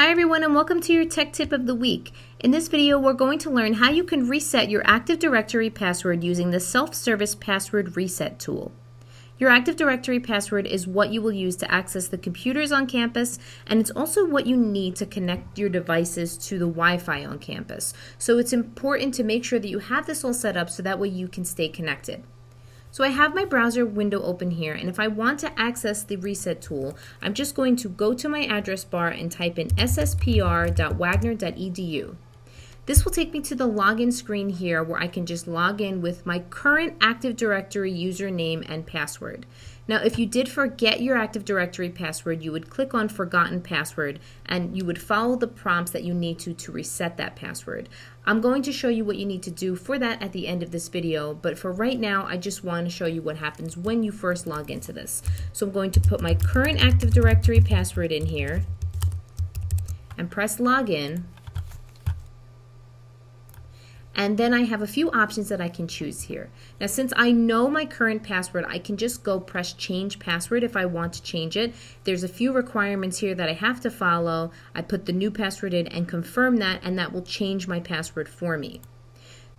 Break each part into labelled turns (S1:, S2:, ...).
S1: Hi everyone and welcome to your tech tip of the week. In this video we're going to learn how you can reset your Active Directory password using the self-service password reset tool. Your Active Directory password is what you will use to access the computers on campus, and it's also what you need to connect your devices to the Wi-Fi on campus. So it's important to make sure that you have this all set up so that way you can stay connected. So I have my browser window open here, and if I want to access the reset tool, I'm just going to go to my address bar and type in sspr.wagner.edu. This will take me to the login screen here where I can just log in with my current Active Directory username and password. Now, if you did forget your Active Directory password, you would click on Forgotten Password and you would follow the prompts that you need to reset that password. I'm going to show you what you need to do for that at the end of this video, but for right now, I just want to show you what happens when you first log into this. So I'm going to put my current Active Directory password in here and press Login. And then I have a few options that I can choose here. Now, since I know my current password, I can just go press change password if I want to change it. There's a few requirements here that I have to follow. I put the new password in and confirm that, and that will change my password for me.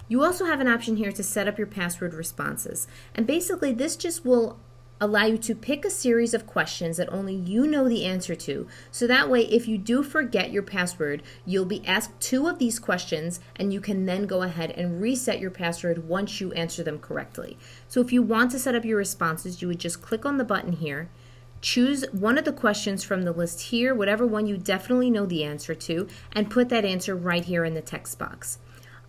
S1: You also have an option here to set up your password responses. And basically this just will allow you to pick a series of questions that only you know the answer to. So that way, if you do forget your password, you'll be asked 2 of these questions and you can then go ahead and reset your password once you answer them correctly. So if you want to set up your responses, you would just click on the button here, choose one of the questions from the list here, whatever one you definitely know the answer to, and put that answer right here in the text box.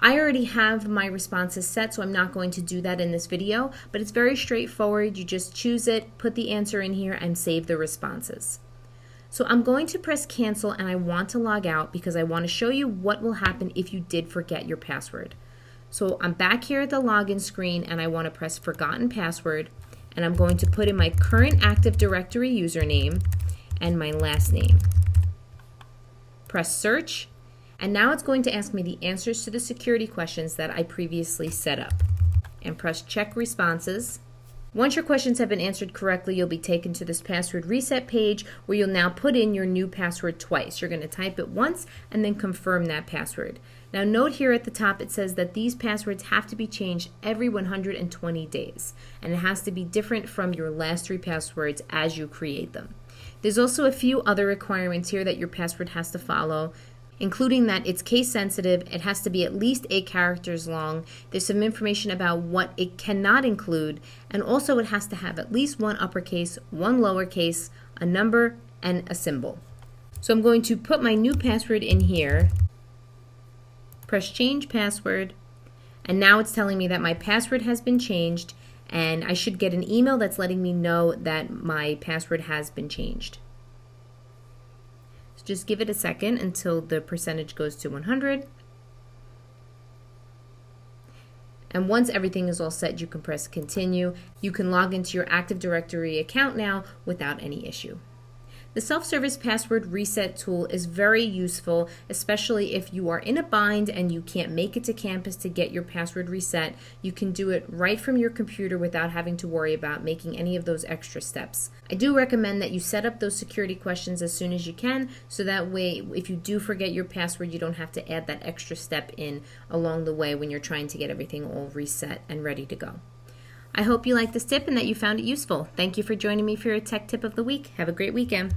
S1: I already have my responses set, so I'm not going to do that in this video, but it's very straightforward. You just choose it, put the answer in here, and save the responses. So I'm going to press cancel, and I want to log out because I want to show you what will happen if you did forget your password. So I'm back here at the login screen, and I want to press forgotten password, and I'm going to put in my current Active Directory username and my last name. Press search. And now it's going to ask me the answers to the security questions that I previously set up. And press check responses. Once your questions have been answered correctly, you'll be taken to this password reset page where you'll now put in your new password twice. You're going to type it once and then confirm that password. Now note here at the top it says that these passwords have to be changed every 120 days. And it has to be different from your last 3 passwords as you create them. There's also a few other requirements here that your password has to follow, including that it's case sensitive, it has to be at least 8 characters long, there's some information about what it cannot include, and also it has to have at least 1 uppercase, 1 lowercase, a number, and a symbol. So I'm going to put my new password in here, press change password, and now it's telling me that my password has been changed, and I should get an email that's letting me know that my password has been changed. Just give it a second until the percentage goes to 100. And once everything is all set, you can press continue. You can log into your Active Directory account now without any issue. The self-service password reset tool is very useful, especially if you are in a bind and you can't make it to campus to get your password reset. You can do it right from your computer without having to worry about making any of those extra steps. I do recommend that you set up those security questions as soon as you can, so that way if you do forget your password, you don't have to add that extra step in along the way when you're trying to get everything all reset and ready to go. I hope you liked this tip and that you found it useful. Thank you for joining me for your tech tip of the week. Have a great weekend.